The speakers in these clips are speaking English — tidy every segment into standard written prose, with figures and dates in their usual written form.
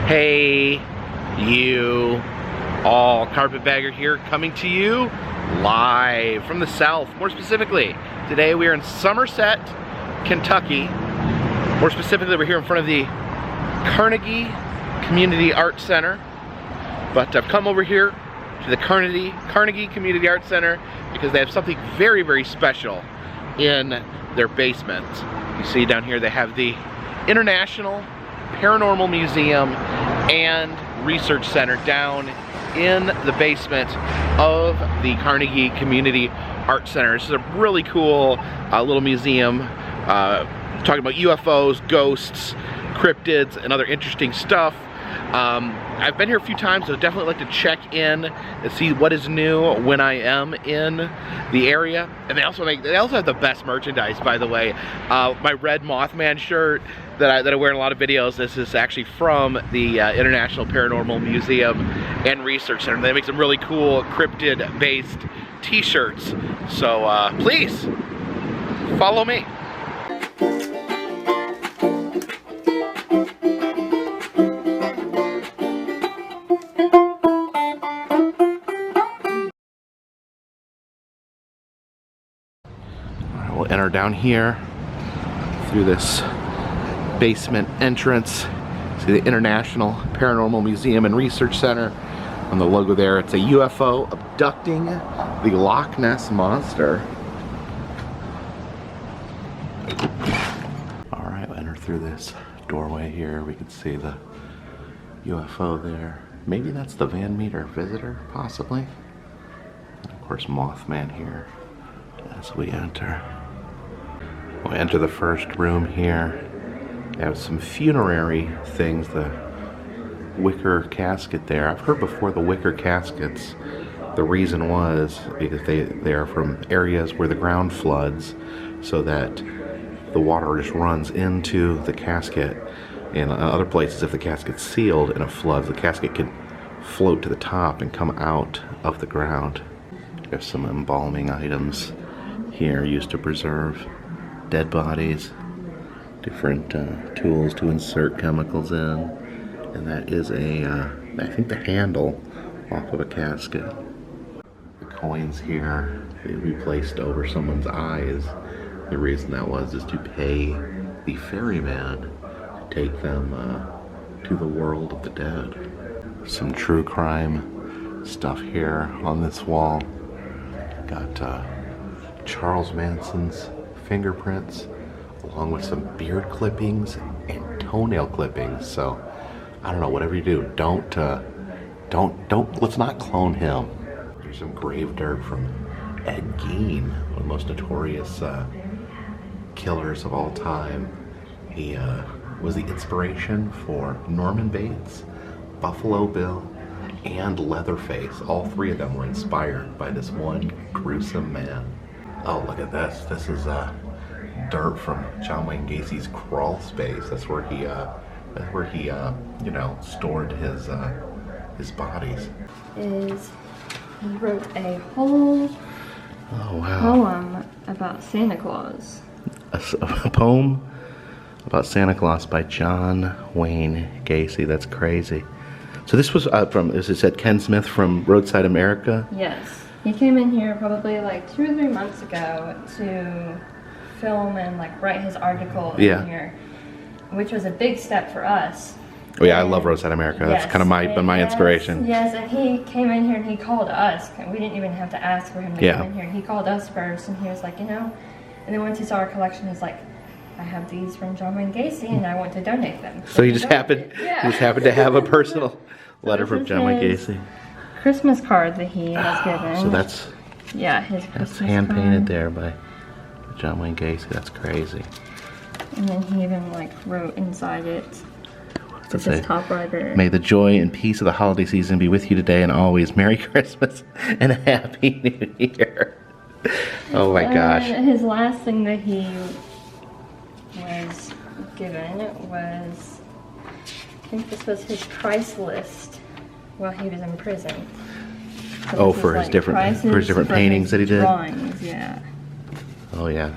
Hey, you all, Carpetbagger here, coming to you live from the south. More specifically, today we are in Somerset, Kentucky. More specifically, we're here in front of the Carnegie Community Art Center. But I've come over here to the Carnegie Community Art Center because they have something very, very special in their basement. You see down here they have the International Paranormal Museum and Research Center down in the basement of the Carnegie Community Art Center. This is a really cool little museum talking about UFOs, ghosts, cryptids, and other interesting stuff. I've been here a few times, so I'd definitely like to check in and see what is new when I am in the area. And they also have the best merchandise, by the way. My red Mothman shirt that I wear in a lot of videos, this is actually from the International Paranormal Museum and Research Center. They make some really cool cryptid-based t-shirts. So please, follow me. We'll enter down here through this basement entrance to the International Paranormal Museum and Research Center. On the logo there, it's a UFO abducting the Loch Ness Monster. Alright, we'll enter through this doorway here. We can see the UFO there. Maybe that's the Van Meter visitor, possibly. And of course, Mothman here as we enter. We'll enter the first room here. They have some funerary things, the wicker casket there. I've heard before the wicker caskets, the reason was because they are from areas where the ground floods, so that the water just runs into the casket. And in other places, if the casket's sealed and it floods, the casket can float to the top and come out of the ground. There's some embalming items here used to preserve dead bodies, different tools to insert chemicals in, and that is I think the handle off of a casket. The coins here, they replaced over someone's eyes. The reason that was is to pay the ferryman to take them to the world of the dead. Some true crime stuff here on this wall. Got Charles Manson's fingerprints, along with some beard clippings and toenail clippings. So I don't know, whatever you do, let's not clone him. There's some grave dirt from Ed Gein, one of the most notorious killers of all time. He was the inspiration for Norman Bates, Buffalo Bill, and Leatherface. All three of them were inspired by this one gruesome man. Oh, look at this. This is dirt from John Wayne Gacy's crawl space. That's where he you know, stored his bodies. He wrote a whole poem about Santa Claus. A poem about Santa Claus by John Wayne Gacy. That's crazy. So this was from, as it said, Ken Smith from Roadside America? Yes. He came in here probably like 2 or 3 months ago to film and like write his article in here, which was a big step for us. Oh yeah, I love Roadside America. That's kind of my inspiration. Yes, and he came in here and he called us. We didn't even have to ask for him to come in here. He called us first and he was like, you know, and then once he saw our collection, he's like, I have these from John Wayne Gacy and I want to donate them. So he just happened to have a personal letter from John Wayne Gacy. Christmas card that he has given. So that's his Christmas hand card. painted there by John Wayne Gacy. That's crazy. And then he even like wrote inside it. What's his top writer? May the joy and peace of the holiday season be with you today and always. Merry Christmas and a Happy New Year. Oh my gosh. His last thing that he was given was, I think this was his price list while he was in prison. So for his different paintings that he did. Drawings, yeah. Oh yeah,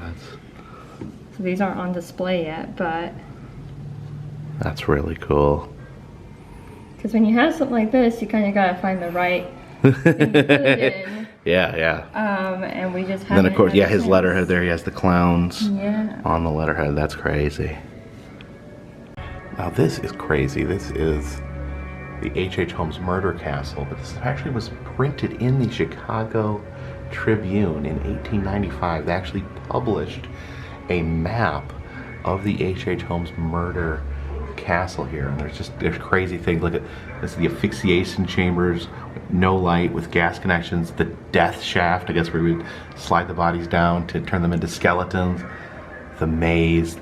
so these aren't on display yet, but that's really cool. Because when you have something like this, you kind of gotta find the right thing to put it in. Yeah. And we just And then of course, had a his chance. letterhead there. He has the clowns Yeah. on the letterhead. That's crazy. Now this is crazy. This is the H.H. Holmes murder castle, but this actually was printed in the Chicago Tribune in 1895. They actually published a map of the H.H. Holmes murder castle here, and there's crazy things. Look at this: the asphyxiation chambers, no light with gas connections, the death shaft, I guess, where we would slide the bodies down to turn them into skeletons, the maze,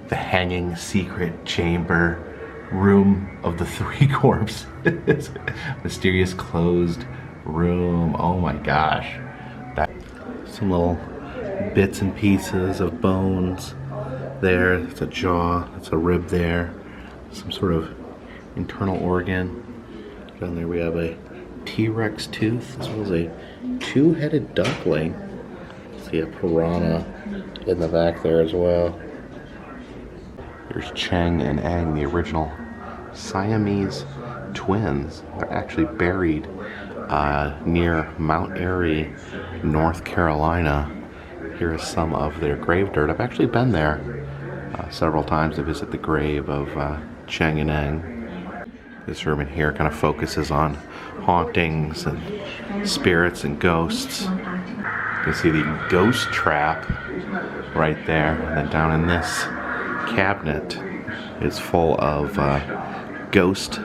the hanging secret chamber, room of the three corpses, mysterious closed room. Oh my gosh. Some little bits and pieces of bones there. It's a jaw, it's a rib there, some sort of internal organ. Down there we have a T-Rex tooth, as well as a two-headed duckling. See a piranha in the back there as well. Here's Cheng and Eng, the original Siamese twins. They're actually buried near Mount Airy, North Carolina. Here is some of their grave dirt. I've actually been there several times to visit the grave of Cheng and Eng. This room in here kind of focuses on hauntings and spirits and ghosts. You can see the ghost trap right there, and then down in this cabinet is full of ghost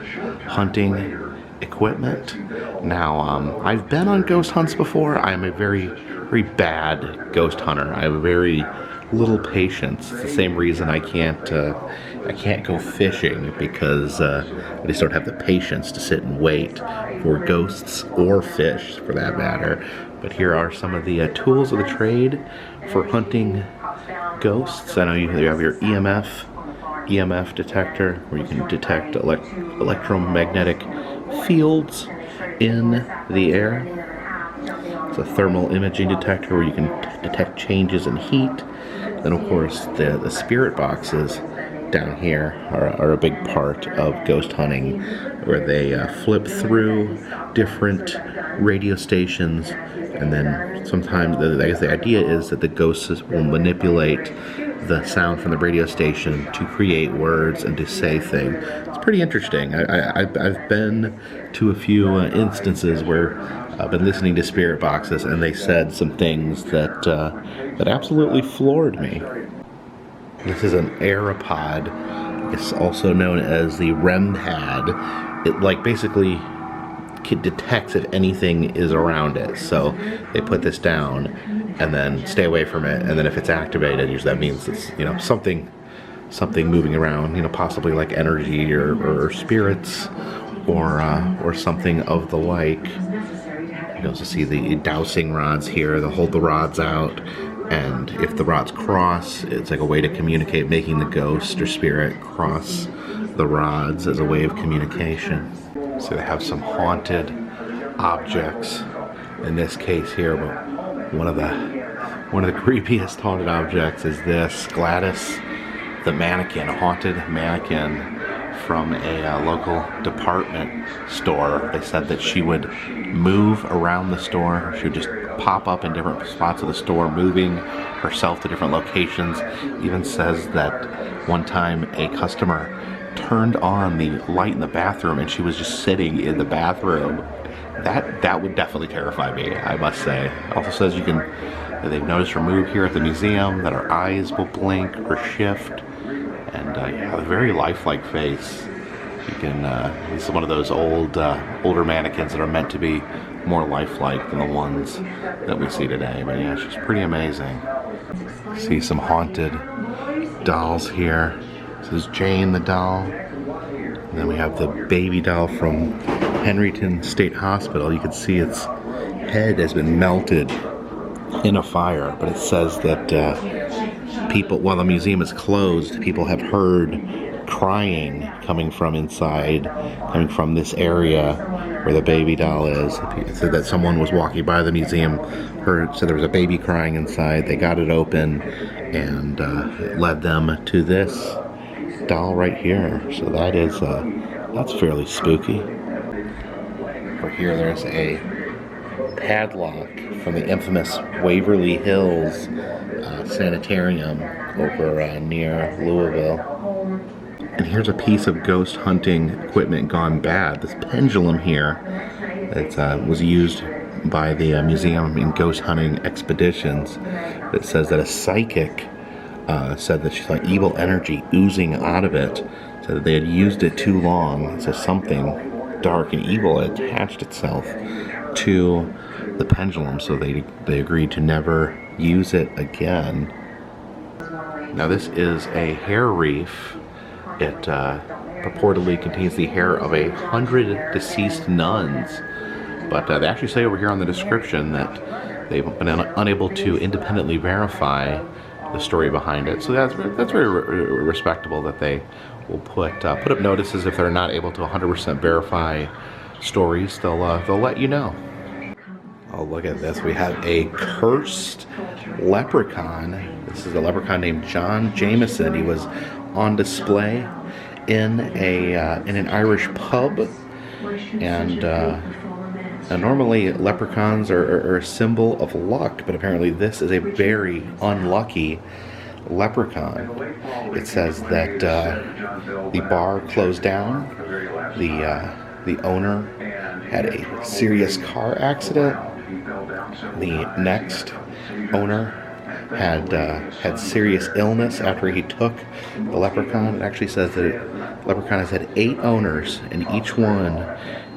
hunting equipment. Now, I've been on ghost hunts before. I am a very, very bad ghost hunter. I have very little patience. It's the same reason I can't go fishing, because I just don't have the patience to sit and wait for ghosts or fish, for that matter. But here are some of the tools of the trade for hunting ghosts. I know you have your EMF detector, where you can detect electromagnetic fields in the air. It's a thermal imaging detector where you can detect changes in heat. Then of course the spirit boxes down here are a big part of ghost hunting, where they flip through different radio stations, and then sometimes I guess the idea is that the ghosts will manipulate the sound from the radio station to create words and to say things. It's pretty interesting. I've been to a few instances where I've been listening to spirit boxes, and they said some things that absolutely floored me. This is an aeropod. It's also known as the REM pad. It basically detects if anything is around it. So they put this down and then stay away from it. And then if it's activated, usually that means it's something moving around. Possibly like energy or spirits or something of the like. You can also see the dowsing rods here. They'll hold the rods out, and if the rods cross, it's like a way to communicate, making the ghost or spirit cross the rods as a way of communication. So they have some haunted objects in this case here, but one of the creepiest haunted objects is this Gladys the mannequin, a haunted mannequin from a local department store. They said that she would move around the store. She would just pop up in different spots of the store, moving herself to different locations. Even says that one time a customer turned on the light in the bathroom and she was just sitting in the bathroom. That would definitely terrify me, I must say. It also says they've noticed her move here at the museum, that her eyes will blink or shift. And a very lifelike face. You can. This is one of those older mannequins that are meant to be more lifelike than the ones that we see today. But yeah, she's pretty amazing. See some haunted dolls here. This is Jane the doll. And then we have the baby doll from Henryton State Hospital. You can see its head has been melted in a fire, but it says that people, while the museum is closed, people have heard crying coming from inside, coming from this area where the baby doll is. It said that someone was walking by the museum, said there was a baby crying inside. They got it open, and it led them to this doll right here. So that is That's fairly spooky. Over here there's a padlock from the infamous Waverly Hills sanitarium over near Louisville. And here's a piece of ghost hunting equipment gone bad. This pendulum here that was used by the museum in ghost hunting expeditions. It says that a psychic said that she saw evil energy oozing out of it. So that they had used it too long. So something dark and evil attached itself to the pendulum. So they agreed to never use it again. Now this is a hair reef. It purportedly contains the hair of 100 deceased nuns. But they actually say over here on the description that they've been unable to independently verify the story behind it. So that's very respectable that they will put up notices if they're not able to 100% verify stories. They'll let you know. Oh, look at this. We have a cursed leprechaun. This is a leprechaun named John Jameson. He was on display in an Irish pub, and normally leprechauns are a symbol of luck, but apparently this is a very unlucky leprechaun. It says that the bar closed down. The owner had a serious car accident. The next owner had serious illness after he took the leprechaun. It actually says that leprechaun has had 8 owners, and each one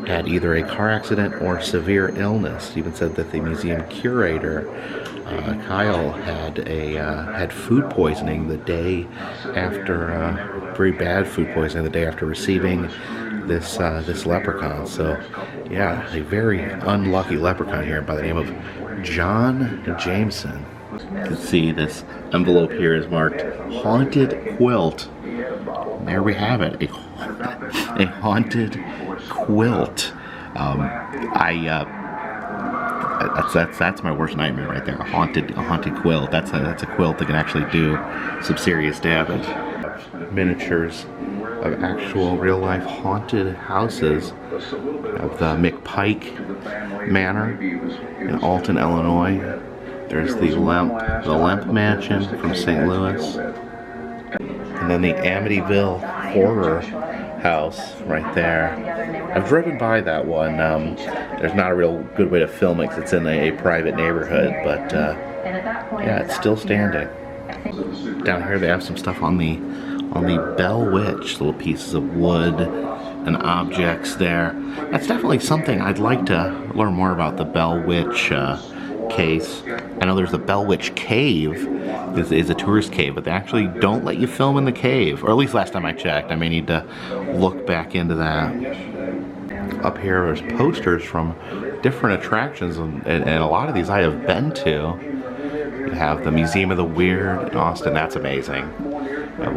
had either a car accident or severe illness. It even said that the museum curator, Kyle, had food poisoning the day after, very bad food poisoning the day after receiving this leprechaun. So, yeah, a very unlucky leprechaun here by the name of John Jameson. You can see this envelope here is marked Haunted Quilt. And there we have it, a haunted quilt. That's my worst nightmare right there. A haunted quilt. That's a quilt that can actually do some serious damage. Miniatures of actual real life haunted houses of the McPike Manor in Alton, Illinois. There's the Lemp Mansion from St. Louis, and then the Amityville Horror House right there. I've driven by that one. There's not a real good way to film it because it's in a private neighborhood, but yeah, it's still standing. Down here they have some stuff on the Bell Witch, little pieces of wood and objects there. That's definitely something I'd like to learn more about, the Bell Witch case. I know there's the Bell Witch Cave, is a tourist cave, but they actually don't let you film in the cave, or at least last time I checked. I may need to look back into that. Up here there's posters from different attractions, and a lot of these I have been to. You have the Museum of the Weird in Austin, that's amazing.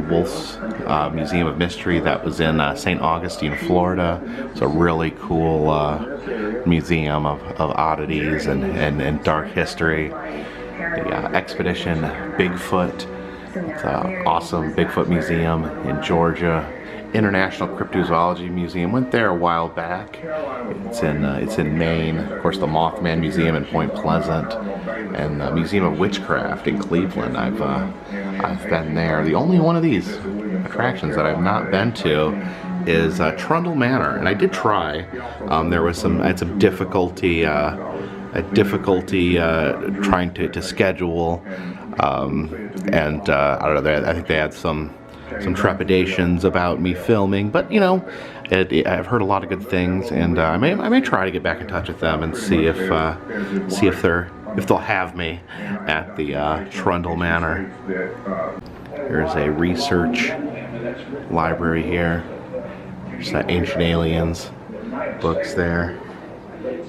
Wolf's Museum of Mystery, that was in St. Augustine, Florida. It's a really cool museum of oddities and dark history. The Expedition Bigfoot, it's an awesome Bigfoot museum in Georgia. International Cryptozoology Museum, went there a while back. It's in Maine. Of course, the Mothman Museum in Point Pleasant, and the Museum of Witchcraft in Cleveland. I've been there. The only one of these attractions that I've not been to is Trundle Manor, and I did try. There was I had some difficulty trying to schedule, and I don't know. I think they had some trepidations about me filming, but you know, I've heard a lot of good things, and I may try to get back in touch with them and see if they'll have me at the Trundle Manor. There's a research library here. There's Ancient Aliens books there.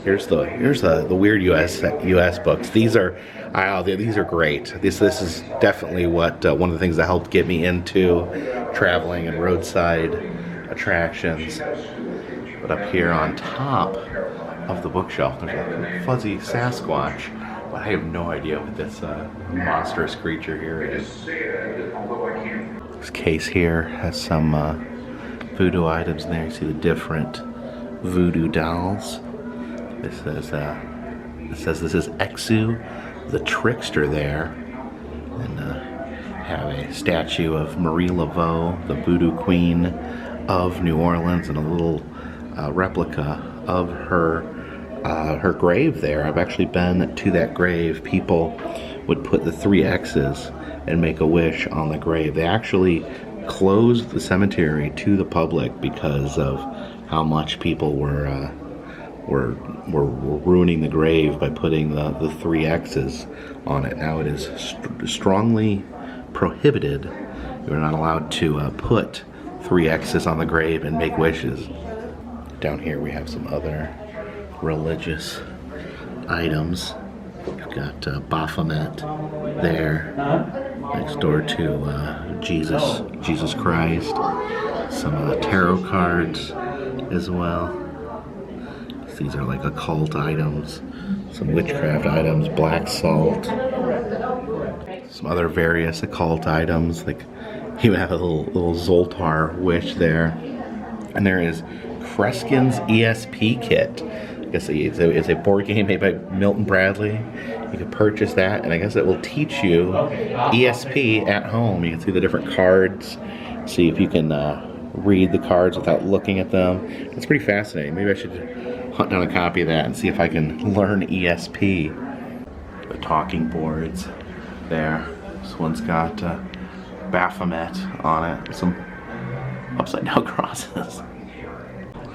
Here's the weird U.S. books. These are great. This is definitely what one of the things that helped get me into traveling and roadside attractions. But up here on top of the bookshelf, there's a fuzzy Sasquatch. But I have no idea what this monstrous creature here is. This case here has some voodoo items in there. You see the different voodoo dolls. It says this is Exu, the trickster there, and have a statue of Marie Laveau, the voodoo queen of New Orleans, and a little replica of her grave there. I've actually been to that grave. People would put the 3 X's and make a wish on the grave. They actually closed the cemetery to the public because of how much people were ruining the grave by putting the 3 X's on it. Now it is strongly prohibited. You're not allowed to put 3 X's on the grave and make wishes. Down here we have some other religious items. We've got Baphomet there, next door to Jesus Christ. Some tarot cards as well. These are like occult items, some witchcraft items, black salt, some other various occult items. Like you have a little Zoltar wish there, and there is Kreskin's ESP kit. I guess it's a board game made by Milton Bradley. You can purchase that, and I guess it will teach you ESP at home. You can see the different cards, see if you can read the cards without looking at them. It's pretty fascinating. Maybe I should hunt down a copy of that and see if I can learn ESP. The talking boards there. This one's got Baphomet on it, some upside down crosses.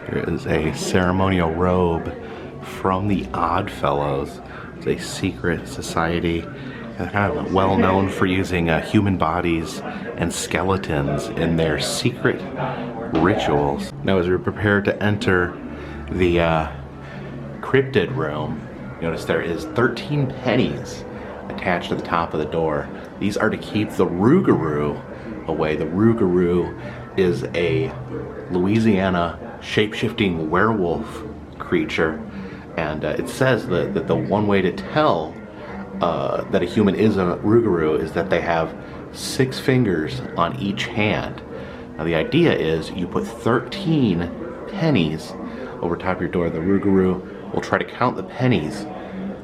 Here is a ceremonial robe from the Oddfellows. It's a secret society. They're kind of well known for using human bodies and skeletons in their secret rituals. Now, as we prepare to enter the Cryptid room, notice there is 13 pennies attached to the top of the door. These are to keep the Rougarou away. The Rougarou is a Louisiana shape-shifting werewolf creature, and it says that the one way to tell that a human is a Rougarou is that they have 6 fingers on each hand. Now the idea is you put 13 pennies over top of your door. The Rougarou will try to count the pennies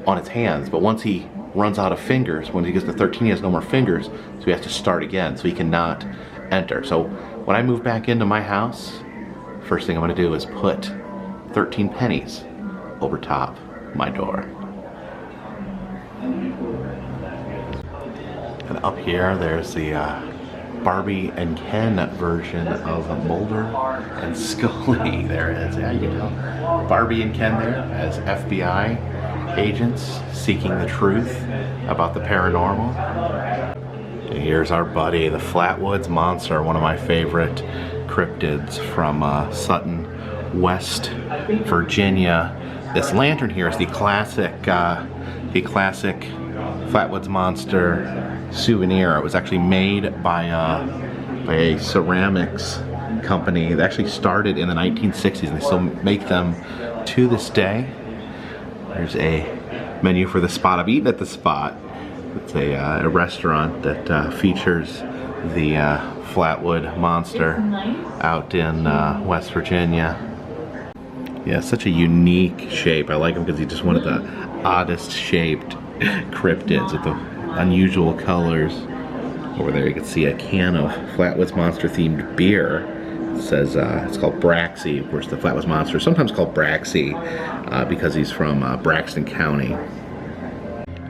on its hands, but once he runs out of fingers, when he gets to 13 he has no more fingers, so he has to start again, so he cannot enter. So when I move back into my house, first thing I'm going to do is put 13 pennies over top my door. And up here there's the Barbie and Ken version of Mulder and Scully. There it is. Yeah, you can tell. Barbie and Ken there as FBI agents seeking the truth about the paranormal. And here's our buddy, the Flatwoods Monster, one of my favorite cryptids from Sutton, West Virginia. This lantern here is the classic Flatwoods Monster souvenir. It was actually made by a ceramics company that actually started in the 1960s, and they still make them to this day. There's a menu for the Spot. I've eaten at the Spot. It's a restaurant that features the Flatwood Monster out in West Virginia. Yeah, such a unique shape. I like him because he's just one of the oddest shaped cryptids with the unusual colors. Over there you can see a can of Flatwoods Monster themed beer. It says it's called Braxy. Of course, the Flatwoods Monster is sometimes called Braxy because he's from Braxton County.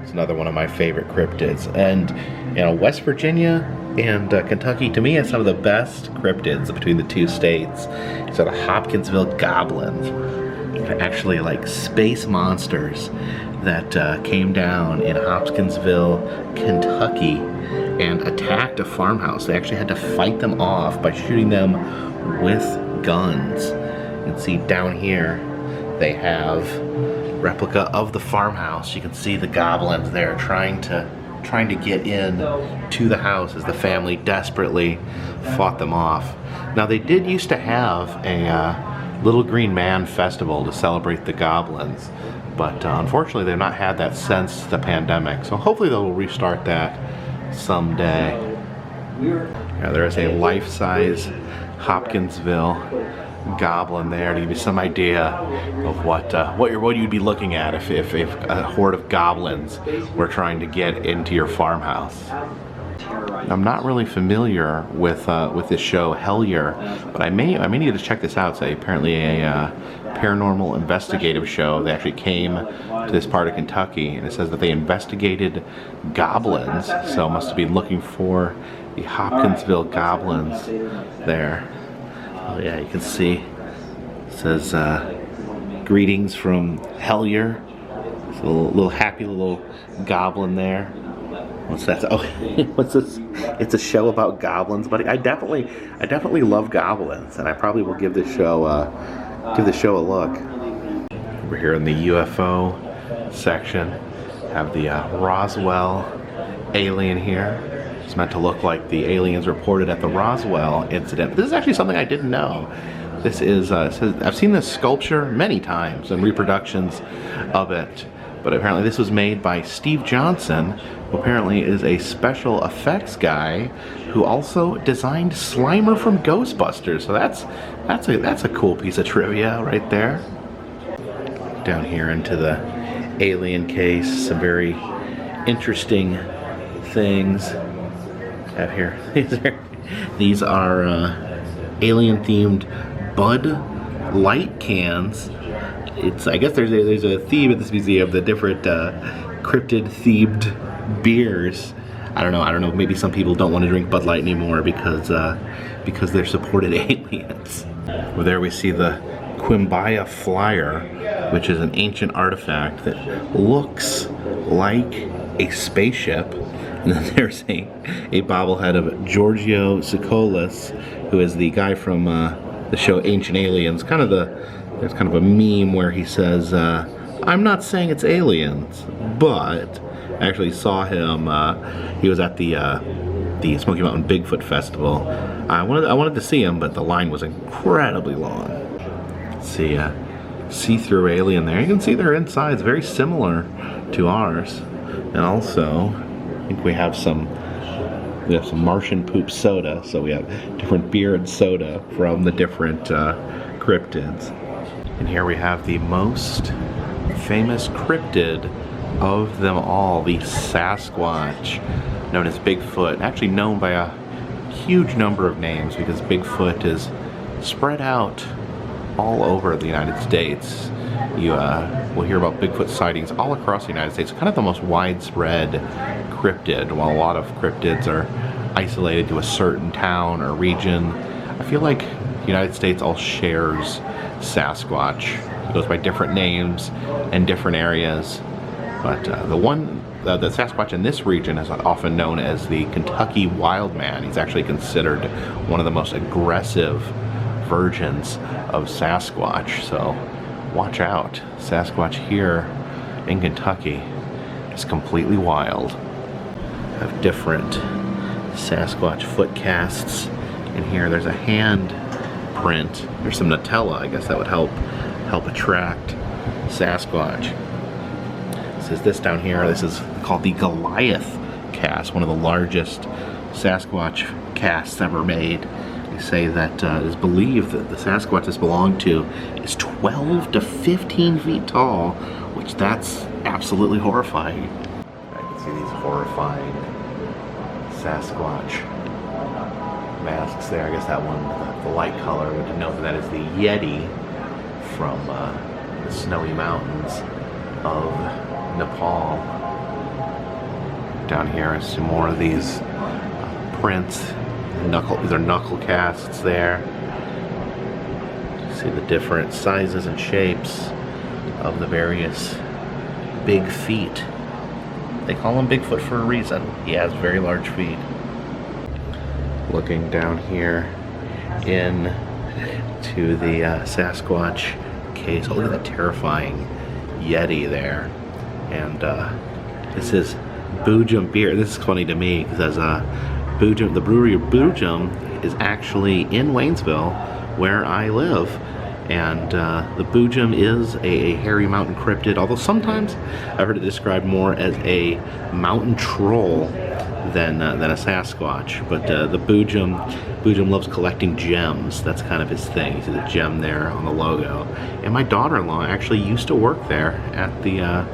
It's another one of my favorite cryptids. And you know, West Virginia and Kentucky, to me, has some of the best cryptids between the two states. So the Hopkinsville goblins. They're actually like space monsters that came down in Hopkinsville, Kentucky, and attacked a farmhouse. They actually had to fight them off by shooting them with guns. You can see down here they have replica of the farmhouse. You can see the goblins there trying to get in to the house as the family desperately fought them off. Now they did used to have a Little Green Man festival to celebrate the goblins, but unfortunately they've not had that since the pandemic, so hopefully they'll restart that someday. Yeah, there is a life-size Hopkinsville goblin there to give you some idea of what you'd be looking at if a horde of goblins were trying to get into your farmhouse. I'm not really familiar with this show Hellier, but I may need to check this out. It's apparently a paranormal investigative show. They actually came to this part of Kentucky, and it says that they investigated goblins, so must be looking for the Hopkinsville goblins there. Oh yeah, you can see it says greetings from Hellier. It's a little happy little goblin there. What's that? Oh, what's this? It's a show about goblins, but I definitely love goblins, and I probably will give this show a look. We're here in the UFO section. Have the Roswell alien here. It's meant to look like the aliens reported at the Roswell incident. This is actually something I didn't know. This is I've seen this sculpture many times and reproductions of it, but apparently this was made by Steve Johnson, who apparently is a special effects guy who also designed Slimer from Ghostbusters. So that's a cool piece of trivia right there. Down here into the alien case, some very interesting things. Have here. These are alien-themed Bud Light cans. I guess there's a theme at this museum, the different cryptid-themed beers. I don't know. Maybe some people don't want to drink Bud Light anymore because they're supported aliens. Well, there we see the Quimbaya Flyer, which is an ancient artifact that looks like a spaceship. And then there's a bobblehead of Giorgio Tsoukalos, who is the guy from the show Ancient Aliens. There's kind of a meme where he says, "I'm not saying it's aliens, but." I actually saw him. He was at the Smoky Mountain Bigfoot Festival. I wanted to see him, but the line was incredibly long. Let's see, see-through alien there. You can see their insides very similar to ours, and also I think we have some Martian poop soda. So we have different beer and soda from the different cryptids. And here we have the most famous cryptid of them all, the Sasquatch, known as Bigfoot, actually known by a huge number of names because Bigfoot is spread out all over the United States. You will hear about Bigfoot sightings all across the United States. Kind of the most widespread cryptid. While a lot of cryptids are isolated to a certain town or region, I feel like the United States all shares Sasquatch. It goes by different names in different areas. But the Sasquatch in this region is often known as the Kentucky Wild Man. He's actually considered one of the most aggressive versions of Sasquatch. So watch out. Sasquatch here in Kentucky is completely wild. Have different Sasquatch foot casts. In here there's a hand print. There's some Nutella, I guess that would help attract Sasquatch. This down here, this is called the Goliath cast, one of the largest Sasquatch casts ever made. They say that it is believed that the Sasquatch this belonged to is 12 to 15 feet tall, which that's absolutely horrifying. I can see these horrifying Sasquatch masks there. I guess that one, the light color, would denote that is the Yeti from the snowy mountains of Nepal. Down here is some more of these prints. These are knuckle casts there. See the different sizes and shapes of the various big feet. They call him Bigfoot for a reason. He has very large feet. Looking down here into the Sasquatch case. Oh, look at that terrifying Yeti there. And this is Boojum beer. This is funny to me because Boojum, the brewery of Boojum is actually in Waynesville, where I live. And the Boojum is a hairy mountain cryptid, although sometimes I've heard it described more as a mountain troll than a Sasquatch. But the Boojum loves collecting gems. That's kind of his thing. You see the gem there on the logo. And my daughter-in-law actually used to work there at the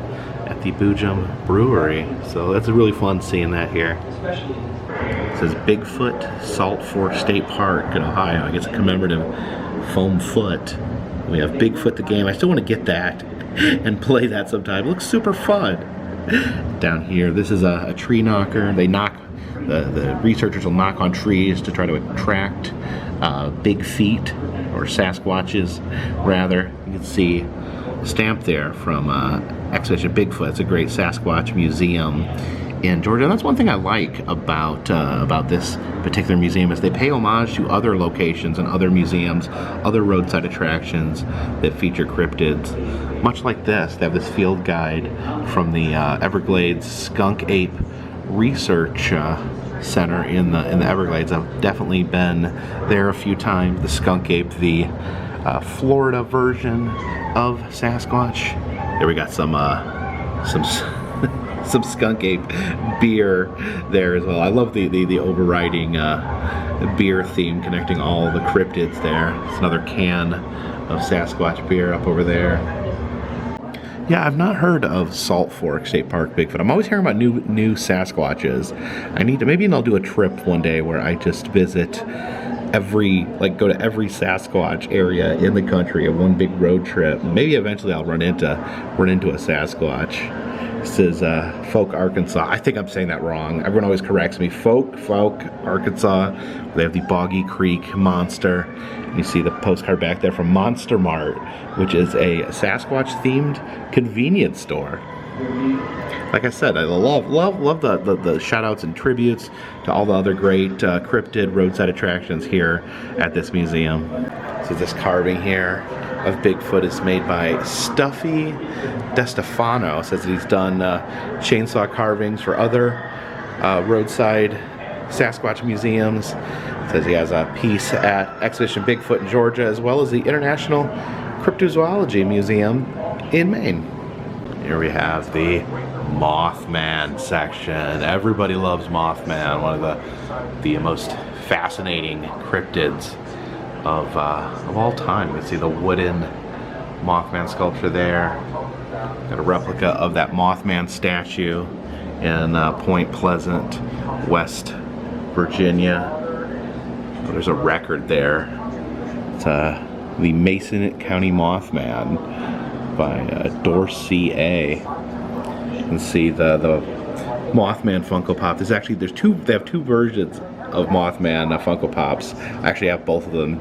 Boojum Brewery. So that's really fun seeing that here. It says Bigfoot, Salt Fork State Park in Ohio. I guess a commemorative foam foot. We have Bigfoot the game. I still want to get that and play that sometime. It looks super fun. Down here, this is a tree knocker. They knock, the researchers will knock on trees to try to attract big feet, or Sasquatches rather. You can see a stamp there from Expedition Bigfoot. It's a great Sasquatch museum in Georgia. And that's one thing I like about this particular museum, is they pay homage to other locations and other museums, other roadside attractions that feature cryptids. Much like this, they have this field guide from the Everglades Skunk Ape Research Center in the Everglades. I've definitely been there a few times. The skunk ape, the Florida version of Sasquatch. There we got some skunk ape beer there as well. I love the overriding beer theme connecting all the cryptids there. It's another can of Sasquatch beer up over there. Yeah, I've not heard of Salt Fork State Park Bigfoot. I'm always hearing about new Sasquatches. I need to, maybe I'll do a trip one day where I just visit go to every Sasquatch area in the country in one big road trip. Maybe eventually I'll run into a Sasquatch. This is Folk, Arkansas. I think I'm saying that wrong. Everyone always corrects me. Folk, Arkansas. They have the Boggy Creek Monster. You see the postcard back there from Monster Mart, which is a Sasquatch-themed convenience store. Like I said, I love the shout-outs and tributes to all the other great cryptid roadside attractions here at this museum. So this carving here of Bigfoot is made by Stuffy DeStefano. Says that he's done chainsaw carvings for other roadside Sasquatch museums. Says he has a piece at Expedition Bigfoot in Georgia, as well as the International Cryptozoology Museum in Maine. Here we have the Mothman section. Everybody loves Mothman, one of the most fascinating cryptids of all time. You can see the wooden Mothman sculpture there. Got a replica of that Mothman statue in Point Pleasant, West Virginia. Oh, there's a record there. It's the Mason County Mothman by Dorsey A. You can see the Mothman Funko Pop. They have two versions of Mothman Funko Pops. I actually have both of them.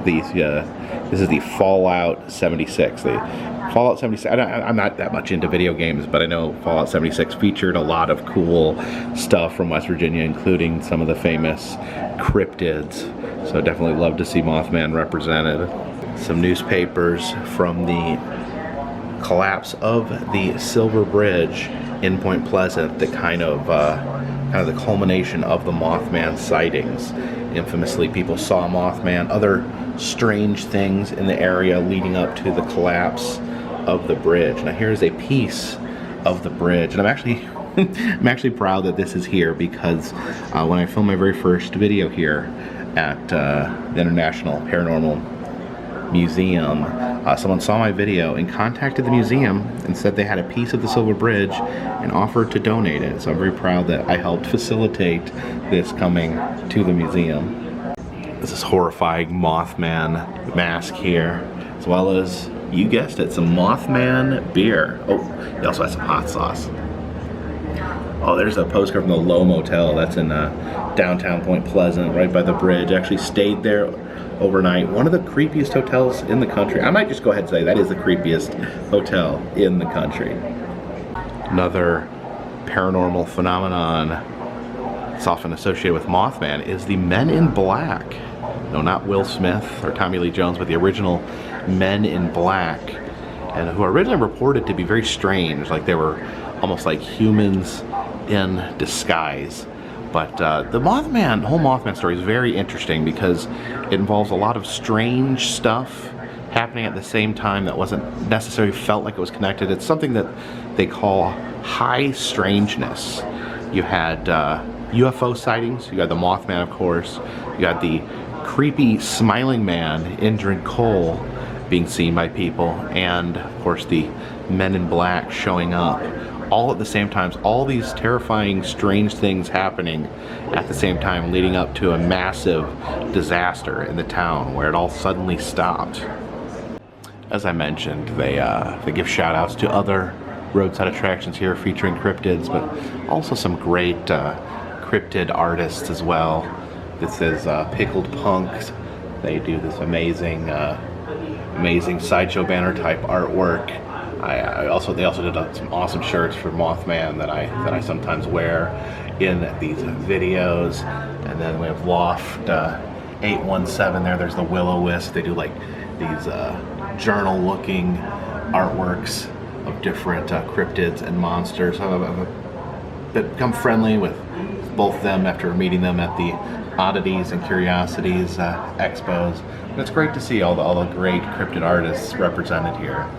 This is the Fallout 76. The Fallout 76, I'm not that much into video games, but I know Fallout 76 featured a lot of cool stuff from West Virginia, including some of the famous cryptids. So definitely love to see Mothman represented. Some newspapers from the collapse of the Silver Bridge in Point Pleasant, the kind of the culmination of the Mothman sightings. Infamously, people saw Mothman, other strange things in the area leading up to the collapse of the bridge. Now here's a piece of the bridge, and I'm actually proud that this is here, because when I filmed my very first video here at the International Paranormal Museum, someone saw my video and contacted the museum and said they had a piece of the Silver Bridge and offered to donate it. So I'm very proud that I helped facilitate this coming to the museum. This is horrifying Mothman mask here, as well as, you guessed it, some Mothman beer. Oh, he also has some hot sauce. Oh, there's a postcard from the Low Motel. That's in downtown Point Pleasant, right by the bridge. I actually stayed there overnight. One of the creepiest hotels in the country. I might just go ahead and say that is the creepiest hotel in the country. Another paranormal phenomenon that's often associated with Mothman is the Men in Black. No, not Will Smith or Tommy Lee Jones, but the original Men in Black, and who are originally reported to be very strange, like they were almost like humans in disguise. But the whole Mothman story is very interesting because it involves a lot of strange stuff happening at the same time that wasn't necessarily felt like it was connected. It's something that they call high strangeness. You had UFO sightings. You got the Mothman, of course. You got the creepy smiling man, Indrid Cole, being seen by people, and of course the men in black showing up all at the same time. All these terrifying, strange things happening at the same time, leading up to a massive disaster in the town where it all suddenly stopped. As I mentioned, they give shout outs to other roadside attractions here featuring cryptids, but also some great cryptid artists as well. This is Pickled Punks. They do this amazing Sideshow banner type artwork. They also did some awesome shirts for Mothman that I sometimes wear in these videos. And then we have Loft 817 there. There's the Will-O-Wisp. They do like these journal-looking artworks of different cryptids and monsters. I've become friendly with both of them after meeting them at the Oddities and Curiosities expos. And it's great to see all the great cryptid artists represented here.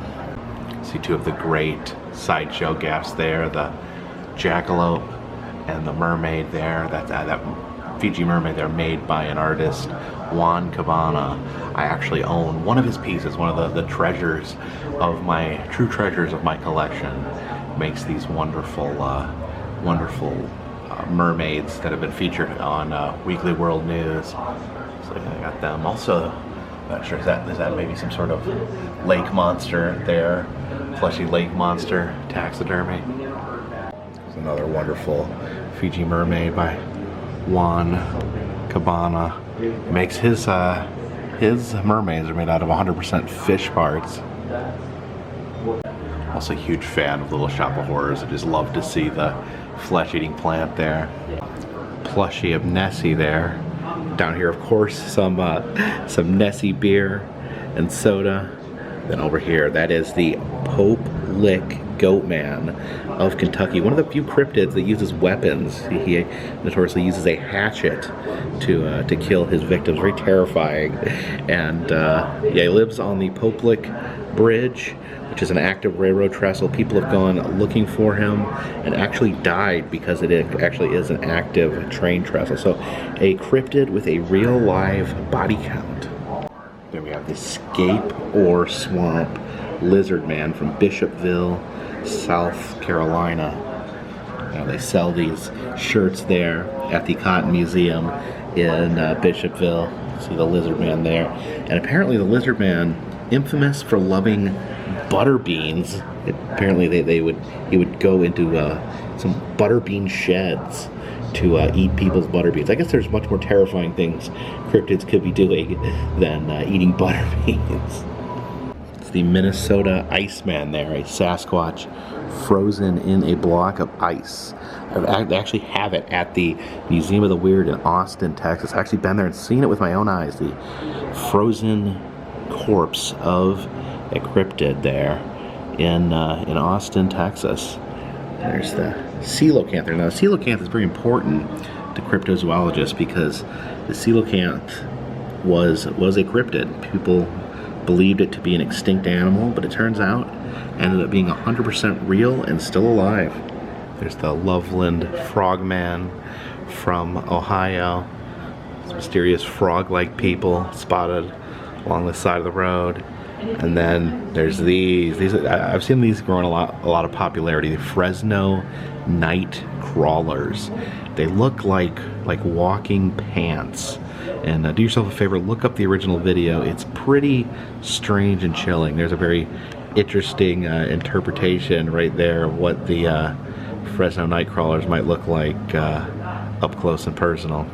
See two of the great Sideshow gaffs there, the jackalope and the mermaid there. That Fiji mermaid there, made by an artist, Juan Cabana. I actually own one of his pieces, one of the treasures of my true treasures of my collection. Makes these wonderful mermaids that have been featured on Weekly World News. So I got them. Also, not sure, is that maybe some sort of lake monster there, fleshy lake monster taxidermy. There's another wonderful Fiji mermaid by Juan Cabana. Makes his mermaids are made out of 100% fish parts. Also a huge fan of Little Shop of Horrors. I just love to see the flesh-eating plant there. Plushie of Nessie there. Down here, of course, some Nessie beer and soda. Then over here, that is the Pope Lick Goatman of Kentucky. One of the few cryptids that uses weapons. He notoriously uses a hatchet to kill his victims. Very terrifying. And yeah, he lives on the Pope Lick Bridge, which is an active railroad trestle. People have gone looking for him and actually died because it actually is an active train trestle. So a cryptid with a real live body count. Then we have the Scape or Swamp Lizard Man from Bishopville, South Carolina. Now they sell these shirts there at the Cotton Museum in Bishopville. See the Lizard Man there. And apparently the Lizard Man, infamous for loving butter beans. Apparently he would go into some butter bean sheds to eat people's butter beans. I guess there's much more terrifying things cryptids could be doing than eating butter beans. It's the Minnesota Iceman there, a Sasquatch frozen in a block of ice. I actually have it at the Museum of the Weird in Austin, Texas. I've actually been there and seen it with my own eyes. The frozen corpse of a cryptid there in Austin, Texas. There's the coelacanth. Now, the coelacanth is very important to cryptozoologists because the coelacanth was a cryptid. People believed it to be an extinct animal, but it turns out ended up being 100% real and still alive. There's the Loveland Frogman from Ohio. These mysterious frog-like people spotted along the side of the road. And then there's these I've seen these growing a lot of popularity. The Fresno night crawlers. They look like walking pants. And do yourself a favor, look up the original video. It's pretty strange and chilling. There's a very interesting interpretation right there of what the Fresno night crawlers might look like up close and personal.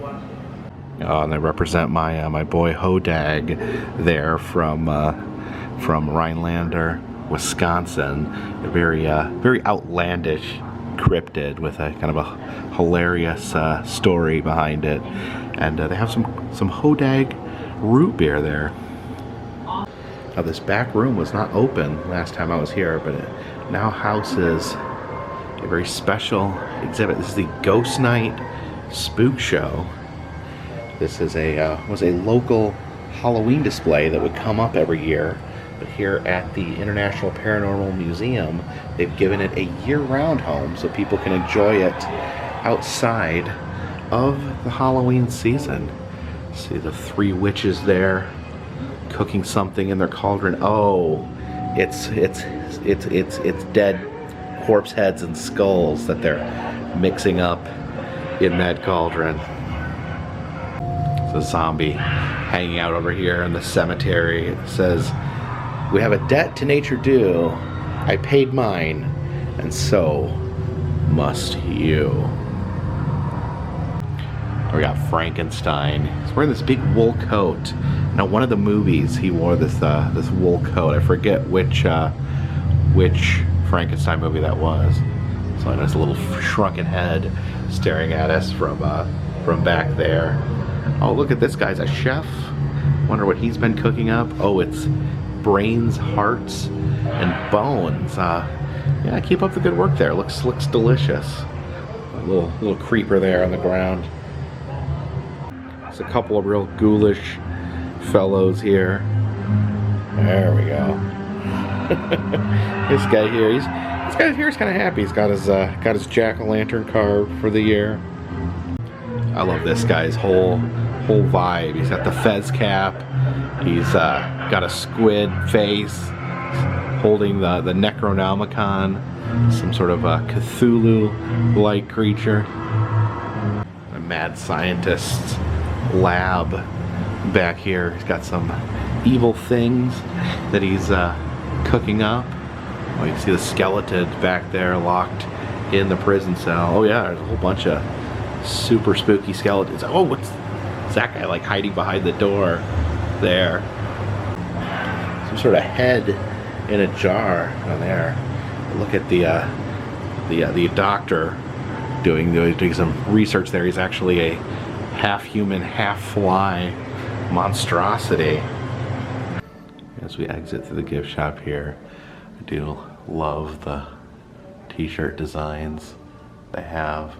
And they represent my boy Hodag there from Rhinelander, Wisconsin. A very outlandish cryptid with a kind of a hilarious story behind it. And they have some Hodag root beer there. Now this back room was not open last time I was here, but it now houses a very special exhibit. This is the Ghost Night Spook Show. This is was a local Halloween display that would come up every year. But here at the International Paranormal Museum, they've given it a year-round home so people can enjoy it outside of the Halloween season. See the 3 witches there cooking something in their cauldron. Oh, it's dead corpse heads and skulls that they're mixing up in that cauldron. It's a zombie hanging out over here in the cemetery. It says, "We have a debt to nature due. I paid mine, and so must you." We got Frankenstein. He's wearing this big wool coat. Now, one of the movies he wore this this wool coat. I forget which Frankenstein movie that was. So I know it's a little shrunken head staring at us from back there. Oh, look at this guy's a chef. Wonder what he's been cooking up. Oh, it's brains, hearts, and bones. Yeah, keep up the good work there. Looks delicious. A little creeper there on the ground. There's a couple of real ghoulish fellows here. There we go. This guy here, this guy here is kind of happy. He's got his jack-o'-lantern carved for the year. I love this guy's whole vibe. He's got the fez cap. He's got a squid face, holding the Necronomicon, some sort of a Cthulhu-like creature. A mad scientist's lab back here. He's got some evil things that he's cooking up. Oh, you can see the skeleton back there locked in the prison cell. Oh yeah, there's a whole bunch of super spooky skeletons. Oh, what's that guy like hiding behind the door there? Some sort of head in a jar down there. Look at the doctor doing some research there. He's actually a half human, half fly monstrosity. As we exit through the gift shop here, I do love the t-shirt designs they have.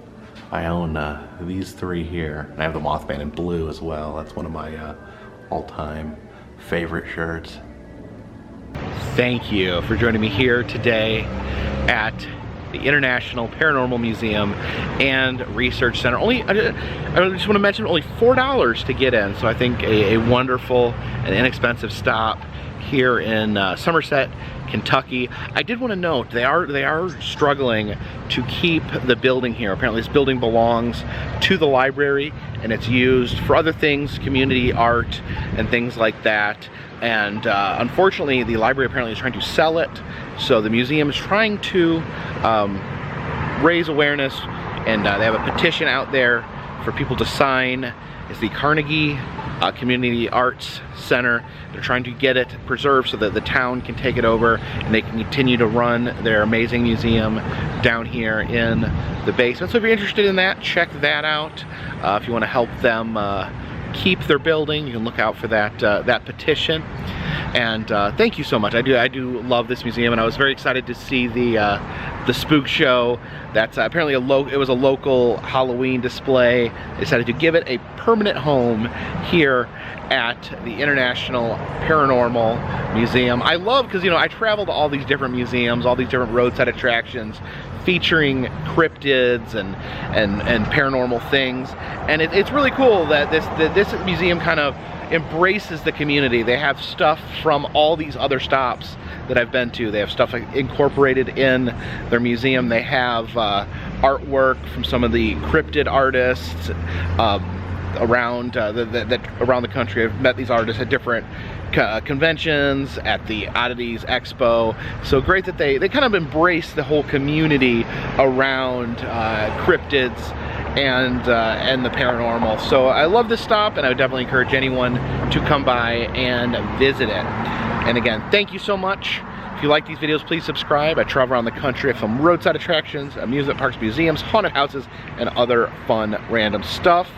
I own these 3 here, and I have the Mothman in blue as well. That's one of my all-time favorite shirts. Thank you for joining me here today at the International Paranormal Museum and Research Center. I just want to mention, only $4 to get in, so I think a wonderful and inexpensive stop here in Somerset, Kentucky. I did want to note they are struggling to keep the building here. Apparently this building belongs to the library and it's used for other things, community art and things like that. And unfortunately the library apparently is trying to sell it. So the museum is trying to raise awareness, and they have a petition out there for people to sign. It's the Carnegie Community Arts Center. They're trying to get it preserved so that the town can take it over and they can continue to run their amazing museum down here in the basement. So if you're interested in that, check that out. If you want to help them keep their building, you can look out for that that petition. And thank you so much. I do love this museum, and I was very excited to see the Spook show. That's apparently it was a local Halloween display. They decided to give it a permanent home here at the International Paranormal Museum. I love, because you know, I travel to all these different museums, all these different roadside attractions featuring cryptids and paranormal things, and it's really cool that this museum kind of embraces the community. They have stuff from all these other stops that I've been to. They have stuff incorporated in their museum. They have artwork from some of the cryptid artists around around the country. I've met these artists at different conventions, at the Oddities Expo. So great that they kind of embrace the whole community around cryptids and the paranormal. So I love this stop, and I would definitely encourage anyone to come by and visit it. And again, thank you so much. If you like these videos, please subscribe. I travel around the country. I film roadside attractions, amusement parks, museums, haunted houses, and other fun random stuff.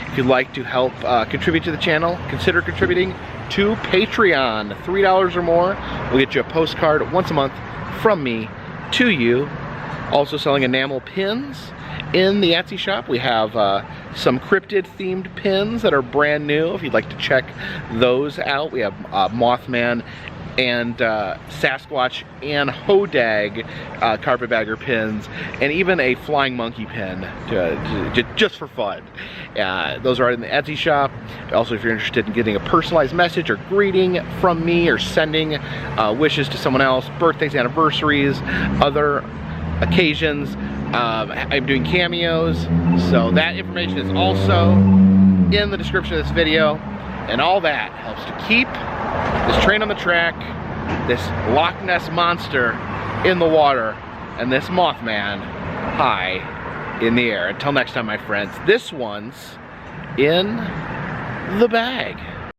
If you'd like to help contribute to the channel, consider contributing to Patreon. $3 or more will get you a postcard once a month from me to you. Also selling enamel pins in the Etsy shop. We have some cryptid themed pins that are brand new if you'd like to check those out. We have Mothman and Sasquatch and Hodag carpetbagger pins, and even a flying monkey pin just for fun. Those are in the Etsy shop. Also, if you're interested in getting a personalized message or greeting from me, or sending wishes to someone else, birthdays, anniversaries, other occasions, I'm doing cameos, so that information is also in the description of this video, and all that helps to keep this train on the track, this Loch Ness monster in the water, and this Mothman high in the air. Until next time, my friends, this one's in the bag.